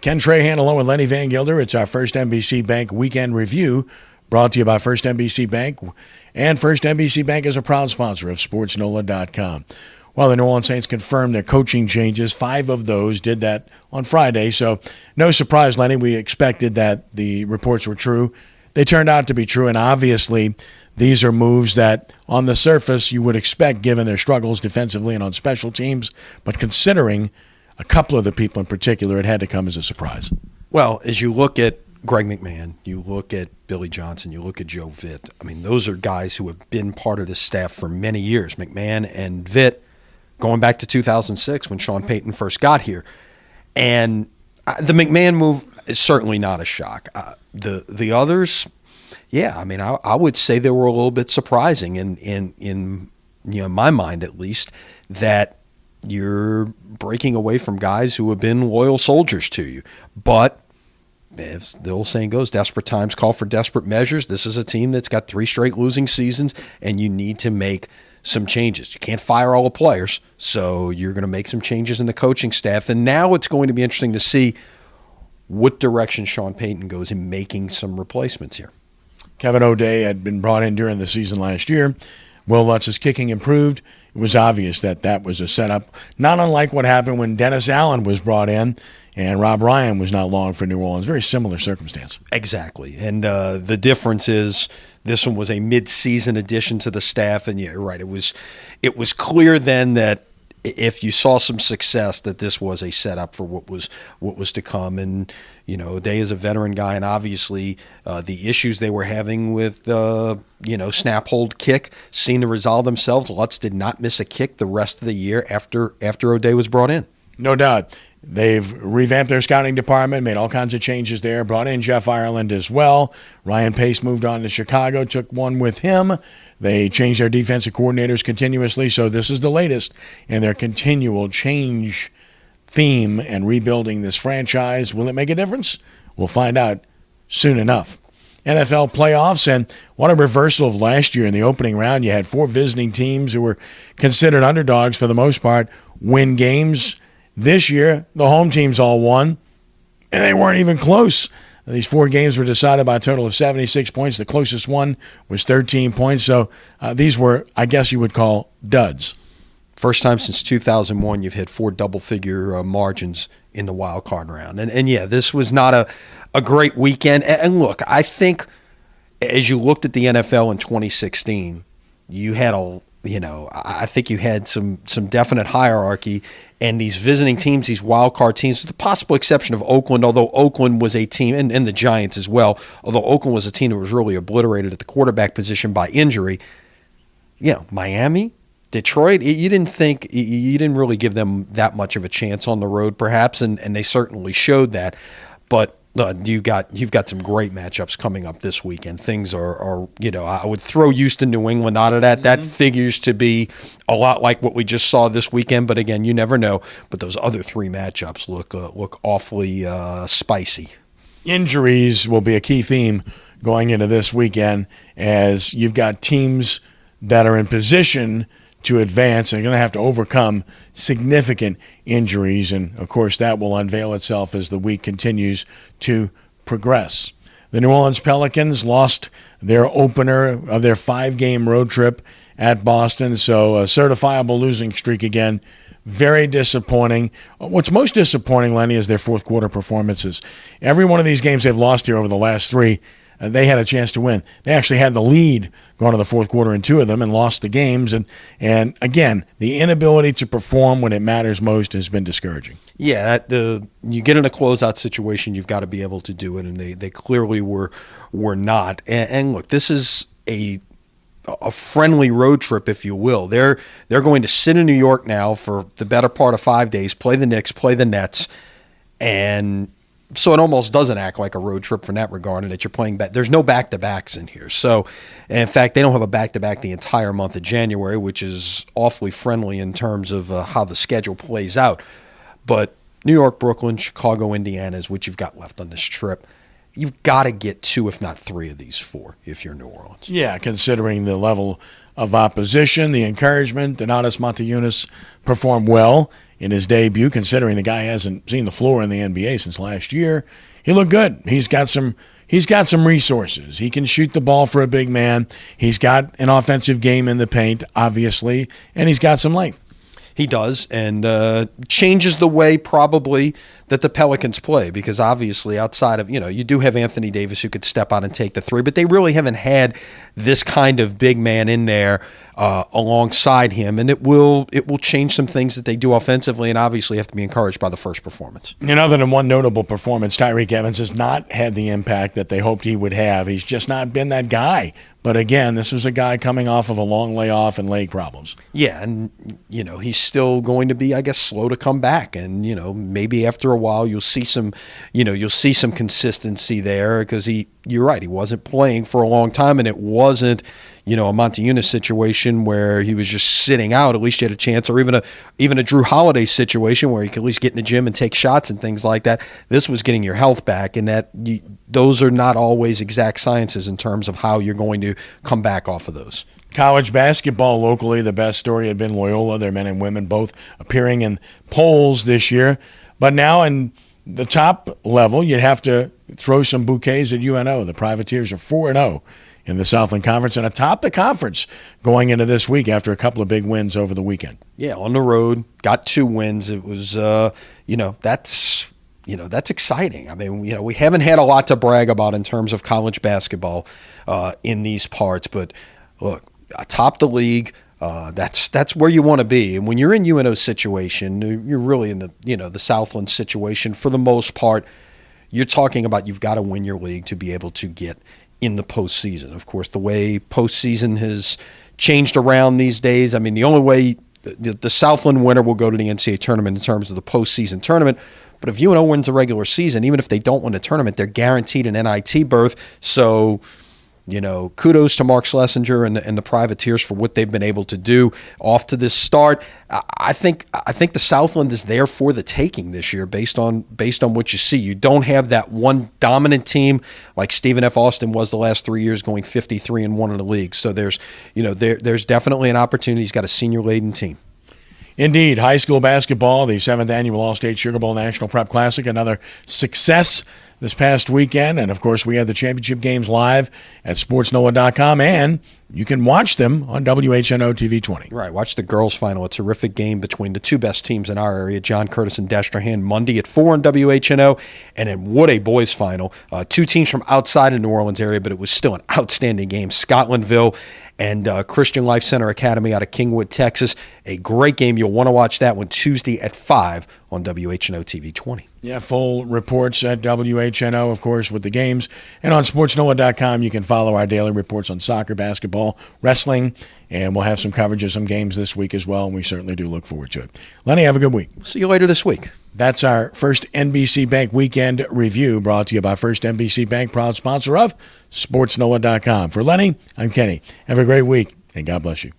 Ken Trahan along with Lenny Vangilder. It's our First NBC Bank Weekend Review, brought to you by First NBC Bank. And First NBC Bank is a proud sponsor of SportsNOLA.com. Well, the New Orleans Saints confirmed their coaching changes. 5 of those did that on Friday. So no surprise, Lenny. We expected that the reports were true. They turned out to be true, and obviously these are moves that on the surface you would expect given their struggles defensively and on special teams. But considering a couple of the people in particular, it had to come as a surprise. Well, as you look at Greg McMahon, you look at Billy Johnson, you look at Joe Vitt. I mean, those are guys who have been part of the staff for many years. McMahon and Vitt going back to 2006 when Sean Payton first got here. And the McMahon move is certainly not a shock. The others, yeah, I mean, I would say they were a little bit surprising in my mind at least, that you're breaking away from guys who have been loyal soldiers to you. But as the old saying goes, desperate times call for desperate measures. This is a team that's got 3 straight losing seasons, and you need to make some changes. You can't fire all the players, so you're going to make some changes in the coaching staff. And now it's going to be interesting to see what direction Sean Payton goes in making some replacements here. Kevin O'Day had been brought in during the season last year. Will Lutz's kicking improved. It was obvious that that was a setup, not unlike what happened when Dennis Allen was brought in and Rob Ryan was not long for New Orleans. Very similar circumstance. Exactly. And the difference is this one was a mid-season addition to the staff. And yeah, you're right. It was clear then that if you saw some success, that this was a setup for what was to come. And, O'Day is a veteran guy, and obviously the issues they were having with, snap, hold, kick seemed to resolve themselves. Lutz did not miss a kick the rest of the year after O'Day was brought in. No doubt. They've revamped their scouting department, made all kinds of changes there, brought in Jeff Ireland as well. Ryan Pace moved on to Chicago, took one with him. They changed their defensive coordinators continuously, so this is the latest in their continual change theme and rebuilding this franchise. Will it make a difference? We'll find out soon enough. NFL playoffs, and what a reversal of last year. In the opening round, you had 4 visiting teams who were considered underdogs for the most part win games. This year, the home teams all won, and they weren't even close. These 4 games were decided by a total of 76 points. The closest one was 13 points. So these were, I guess you would call, duds. First time since 2001 you've hit 4 double-figure margins in the wild card round. And yeah, this was not a great weekend. And look, I think as you looked at the NFL in 2016, you had I think you had some definite hierarchy, and these visiting teams, these wild card teams, with the possible exception of Oakland, although Oakland was a team, and the Giants as well, although Oakland was a team that was really obliterated at the quarterback position by injury. Miami, Detroit, you didn't really give them that much of a chance on the road, perhaps, and they certainly showed that. But you've got some great matchups coming up this weekend. Things are I would throw Houston, New England out of that. Mm-hmm. That figures to be a lot like what we just saw this weekend. But again, you never know. But those other 3 matchups look awfully spicy. Injuries will be a key theme going into this weekend, as you've got teams that are in position to advance. They're going to have to overcome significant injuries, and of course that will unveil itself as the week continues to progress. The New Orleans Pelicans lost their opener of their 5-game road trip at Boston, so a certifiable losing streak again. Very disappointing. What's most disappointing, Lenny, is their fourth quarter performances. Every one of these games they've lost here over the last 3, they had a chance to win. They actually had the lead going to the fourth quarter in 2 of them and lost the games. And again, the inability to perform when it matters most has been discouraging. Yeah, you get in a closeout situation, you've got to be able to do it, and they clearly were not. And look, this is a friendly road trip, if you will. They're going to sit in New York now for the better part of 5 days, play the Knicks, play the Nets, and so it almost doesn't act like a road trip from that regard, and that you're playing back. There's no back-to-backs in here. So, in fact, they don't have a back-to-back the entire month of January, which is awfully friendly in terms of how the schedule plays out. But New York, Brooklyn, Chicago, Indiana is what you've got left on this trip. You've got to get 2, if not 3 of these 4 if you're New Orleans. Yeah, considering the level of opposition, the encouragement, Donatas Motiejunas performed well in his debut, considering the guy hasn't seen the floor in the NBA since last year. He looked good. He's got some resources. He can shoot the ball for a big man. He's got an offensive game in the paint, obviously, and he's got some length. He does, and changes the way probably that the Pelicans play, because obviously outside of, you do have Anthony Davis who could step out and take the three, but they really haven't had this kind of big man in there alongside him, and it will change some things that they do offensively, and obviously have to be encouraged by the first performance. And other than one notable performance, Tyreke Evans has not had the impact that they hoped he would have. He's just not been that guy. But again, this was a guy coming off of a long layoff and leg problems. Yeah, and he's still going to be, I guess, slow to come back, and maybe after a while you'll see some consistency there, because you're right, he wasn't playing for a long time, and it wasn't a Montezunis situation where he was just sitting out. At least you had a chance, or even a Drew Holiday situation where you could at least get in the gym and take shots and things like that. This was getting your health back, and those are not always exact sciences in terms of how you're going to come back off of those. College basketball locally, the best story had been Loyola. Their men and women both appearing in polls this year. But now in the top level, you'd have to throw some bouquets at UNO. The Privateers are 4-0 in the Southland Conference and atop the conference going into this week after a couple of big wins over the weekend. Yeah, on the road, got 2 wins. It was, that's exciting. I mean, we haven't had a lot to brag about in terms of college basketball in these parts, but look, atop the league, that's where you want to be. And when you're in UNO's situation, you're really in the Southland situation for the most part. You're talking about you've got to win your league to be able to get in the postseason. Of course, the way postseason has changed around these days, I mean, the only way the Southland winner will go to the NCAA tournament in terms of the postseason tournament. But if UNO wins the regular season, even if they don't win the tournament, they're guaranteed an NIT berth. So, kudos to Mark Schlesinger and the Privateers for what they've been able to do off to this start. I think the Southland is there for the taking this year based on what you see. You don't have that one dominant team like Stephen F. Austin was the last 3 years, going 53-1 in the league. So there's definitely an opportunity. He's got a senior-laden team. Indeed, high school basketball, the 7th Annual All-State Sugar Bowl National Prep Classic, another success this past weekend. And, of course, we had the championship games live at SportsNOLA.com, and you can watch them on WHNO TV 20. Right, watch the girls' final, a terrific game between the two best teams in our area, John Curtis and Trahan, Monday at 4 on WHNO, and then what a boys' final. 2 teams from outside of New Orleans area, but it was still an outstanding game. Scotlandville and Christian Life Center Academy out of Kingwood, Texas. A great game. You'll want to watch that one Tuesday at 5 on WHNO TV 20. Yeah, full reports at WHNO, of course, with the games. And on SportsNOLA.com, you can follow our daily reports on soccer, basketball, wrestling, and we'll have some coverage of some games this week as well, and we certainly do look forward to it. Lenny, have a good week. See you later this week. That's our First NBC Bank Weekend Review, brought to you by First NBC Bank, proud sponsor of SportsNOLA.com. For Lenny, I'm Kenny. Have a great week, and God bless you.